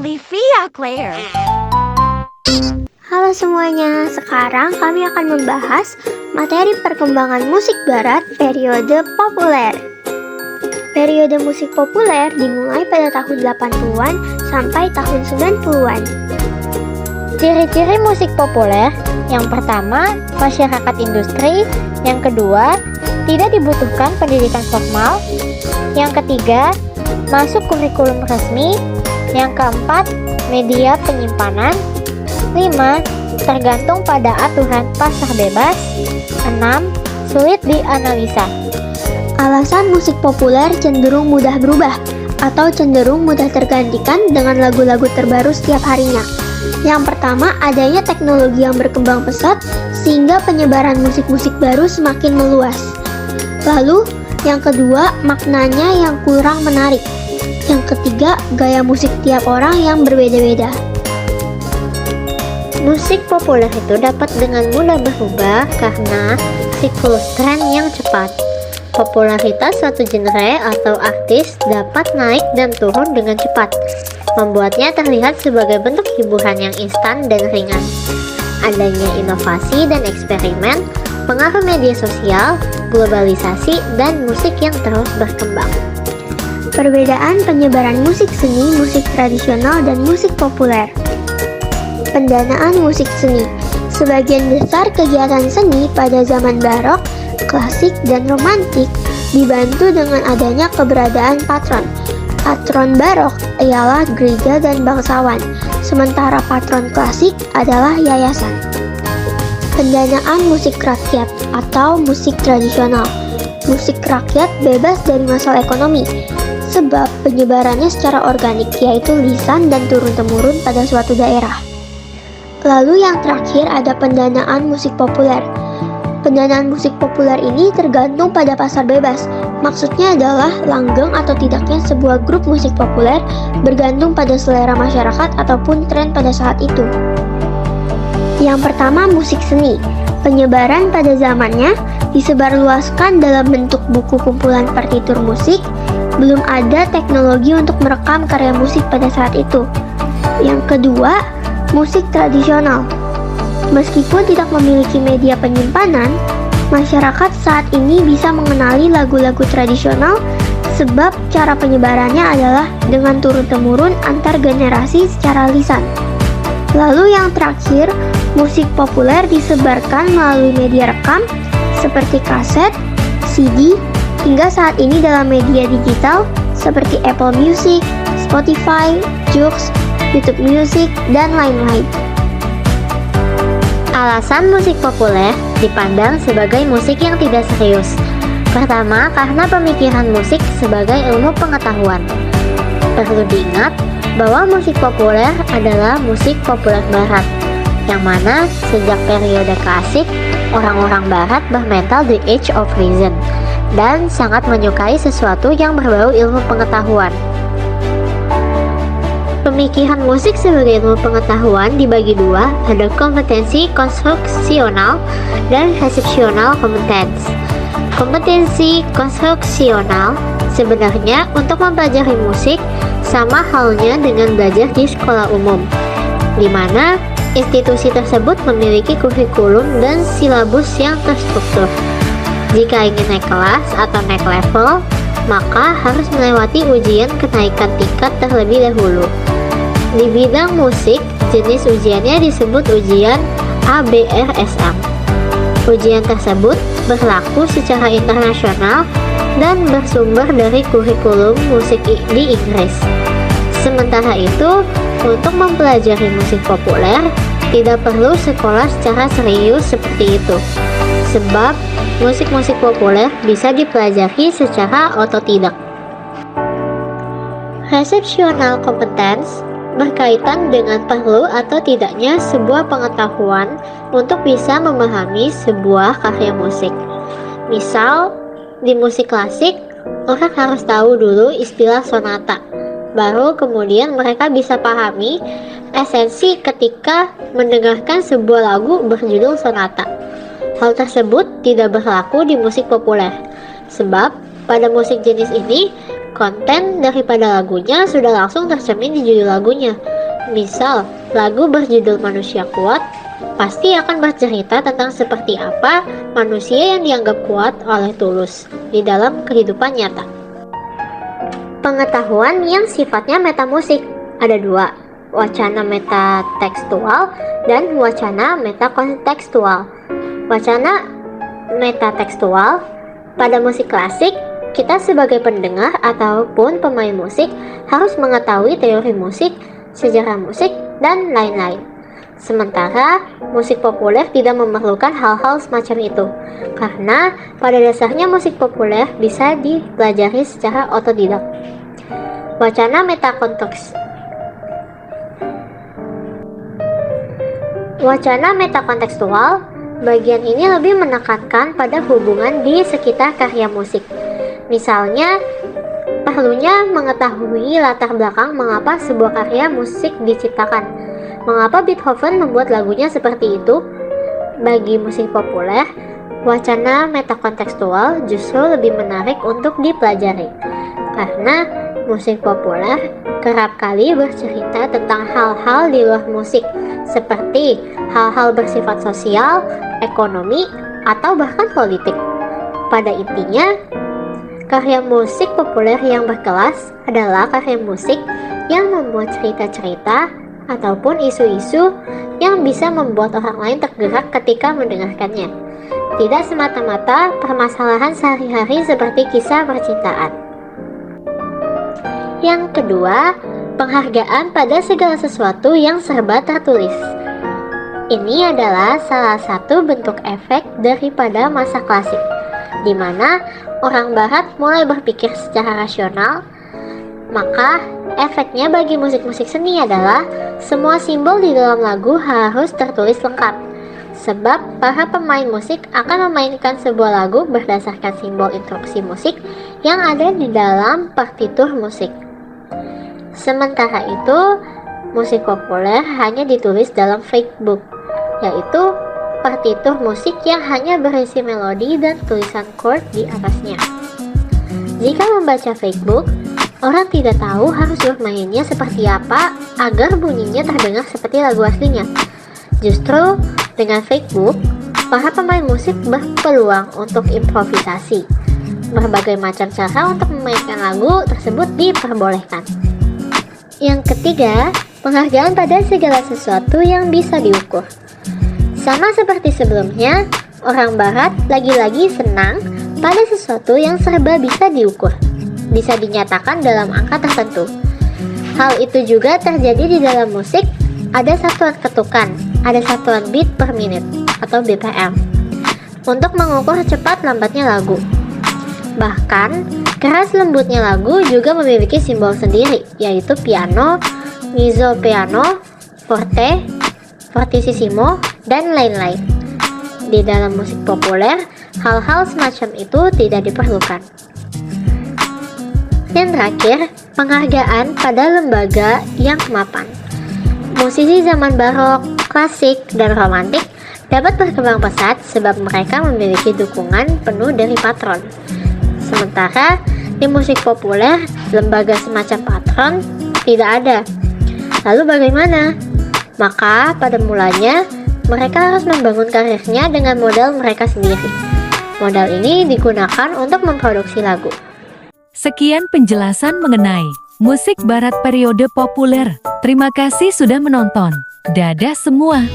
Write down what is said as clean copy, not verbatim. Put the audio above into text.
Olivia Claire. Halo semuanya, sekarang kami akan membahas materi perkembangan musik barat periode populer. Periode musik populer dimulai pada tahun 80-an sampai tahun 90-an. Ciri-ciri musik populer: yang pertama, masyarakat industri; yang kedua, tidak dibutuhkan pendidikan formal; yang ketiga, masuk kurikulum resmi; yang keempat, media penyimpanan; 5. Tergantung pada aturan pasar bebas; 6. Sulit dianalisa. Alasan musik populer cenderung mudah berubah atau cenderung mudah tergantikan dengan lagu-lagu terbaru setiap harinya. Yang pertama, adanya teknologi yang berkembang pesat sehingga penyebaran musik-musik baru semakin meluas. Lalu, yang kedua, maknanya yang kurang menarik. Yang ketiga, gaya musik tiap orang yang berbeda-beda. Musik populer itu dapat dengan mudah berubah karena siklus tren yang cepat. Popularitas suatu genre atau artis dapat naik dan turun dengan cepat, membuatnya terlihat sebagai bentuk hiburan yang instan dan ringan. Adanya inovasi dan eksperimen, pengaruh media sosial, globalisasi, dan musik yang terus berkembang. Perbedaan penyebaran musik seni, musik tradisional, dan musik populer. Pendanaan musik seni. Sebagian besar kegiatan seni pada zaman barok, klasik, dan romantik dibantu dengan adanya keberadaan patron. Patron barok ialah gereja dan bangsawan, sementara patron klasik adalah yayasan. Pendanaan musik rakyat atau musik tradisional. Musik rakyat bebas dari masalah ekonomi, sebab penyebarannya secara organik, yaitu lisan dan turun-temurun pada suatu daerah. Lalu yang terakhir ada pendanaan musik populer. Pendanaan musik populer ini tergantung pada pasar bebas. Maksudnya adalah langgeng atau tidaknya sebuah grup musik populer bergantung pada selera masyarakat ataupun tren pada saat itu. Yang pertama, musik seni. Penyebaran pada zamannya disebarluaskan dalam bentuk buku kumpulan partitur musik. Belum ada teknologi untuk merekam karya musik pada saat itu. Yang kedua, musik tradisional. Meskipun tidak memiliki media penyimpanan, masyarakat saat ini bisa mengenali lagu-lagu tradisional sebab cara penyebarannya adalah dengan turun-temurun antar generasi secara lisan. Lalu yang terakhir, musik populer disebarkan melalui media rekam seperti kaset, CD, hingga saat ini dalam media digital seperti Apple Music, Spotify, Joox, YouTube Music, dan lain-lain. Alasan musik populer dipandang sebagai musik yang tidak serius. Pertama, karena pemikiran musik sebagai ilmu pengetahuan. Perlu diingat bahwa musik populer adalah musik populer barat, yang mana sejak periode klasik, orang-orang barat bermental the Age of Reason dan sangat menyukai sesuatu yang berbau ilmu pengetahuan. Pemikiran musik sebagai ilmu pengetahuan dibagi dua, ada kompetensi konstruksional dan resepsional kompetens. Kompetensi konstruksional sebenarnya untuk mempelajari musik sama halnya dengan belajar di sekolah umum, di mana institusi tersebut memiliki kurikulum dan silabus yang terstruktur. Jika ingin naik kelas atau naik level, maka harus melewati ujian kenaikan tingkat terlebih dahulu. Di bidang musik, jenis ujiannya disebut ujian ABRSM. Ujian tersebut berlaku secara internasional dan bersumber dari kurikulum musik di Inggris. Sementara itu, untuk mempelajari musik populer, tidak perlu sekolah secara serius seperti itu, sebab musik-musik populer bisa dipelajari secara otodidak. Resepsional competence berkaitan dengan perlu atau tidaknya sebuah pengetahuan untuk bisa memahami sebuah karya musik. Misal, di musik klasik, orang harus tahu dulu istilah sonata, baru kemudian mereka bisa pahami esensi ketika mendengarkan sebuah lagu berjudul sonata. Hal tersebut tidak berlaku di musik populer, sebab pada musik jenis ini, konten daripada lagunya sudah langsung tercermin di judul lagunya. Misal, lagu berjudul Manusia Kuat pasti akan bercerita tentang seperti apa manusia yang dianggap kuat oleh Tulus di dalam kehidupan nyata. Pengetahuan yang sifatnya metamusik ada dua, wacana metatekstual dan wacana metakontekstual. Wacana metatekstual, pada musik klasik, kita sebagai pendengar ataupun pemain musik harus mengetahui teori musik, sejarah musik, dan lain-lain. Sementara musik populer tidak memerlukan hal-hal semacam itu, karena pada dasarnya musik populer bisa dipelajari secara otodidak. Wacana metakontekstual, bagian ini lebih menekankan pada hubungan di sekitar karya musik. Misalnya, perlunya mengetahui latar belakang mengapa sebuah karya musik diciptakan. Mengapa Beethoven membuat lagunya seperti itu? Bagi musik populer, wacana metakontekstual justru lebih menarik untuk dipelajari, karena musik populer kerap kali bercerita tentang hal-hal di luar musik, seperti hal-hal bersifat sosial, ekonomi, atau bahkan politik. Pada intinya, karya musik populer yang berkelas adalah karya musik yang membuat cerita-cerita ataupun isu-isu yang bisa membuat orang lain tergerak ketika mendengarkannya. Tidak semata-mata permasalahan sehari-hari seperti kisah percintaan. Yang kedua, penghargaan pada segala sesuatu yang serba tertulis. Ini adalah salah satu bentuk efek daripada masa klasik, di mana orang barat mulai berpikir secara rasional. Maka efeknya bagi musik-musik seni adalah semua simbol di dalam lagu harus tertulis lengkap, sebab para pemain musik akan memainkan sebuah lagu berdasarkan simbol instruksi musik yang ada di dalam partitur musik. Sementara itu, musik populer hanya ditulis dalam fake book, yaitu partitur musik yang hanya berisi melodi dan tulisan chord di atasnya. Jika membaca fake book, orang tidak tahu harus bermainnya seperti apa agar bunyinya terdengar seperti lagu aslinya. Justru dengan fake book, para pemain musik berpeluang untuk improvisasi. Berbagai macam cara untuk memainkan lagu tersebut diperbolehkan. Yang ketiga, penghargaan pada segala sesuatu yang bisa diukur. Sama seperti sebelumnya, orang barat lagi-lagi senang pada sesuatu yang serba bisa diukur, bisa dinyatakan dalam angka tertentu. Hal itu juga terjadi di dalam musik. Ada satuan ketukan, ada satuan beat per menit atau BPM untuk mengukur cepat lambatnya lagu. Bahkan, keras lembutnya lagu juga memiliki simbol sendiri, yaitu piano, mezzo piano, forte, fortissimo, dan lain-lain. Di dalam musik populer, hal-hal semacam itu tidak diperlukan. Dan terakhir, penghargaan pada lembaga yang mapan. Musisi zaman barok, klasik, dan romantik dapat berkembang pesat sebab mereka memiliki dukungan penuh dari patron. Sementara di musik populer, lembaga semacam patron tidak ada. Lalu bagaimana? Maka pada mulanya, mereka harus membangun karirnya dengan modal mereka sendiri. Modal ini digunakan untuk memproduksi lagu. Sekian penjelasan mengenai musik barat periode populer. Terima kasih sudah menonton. Dadah semua.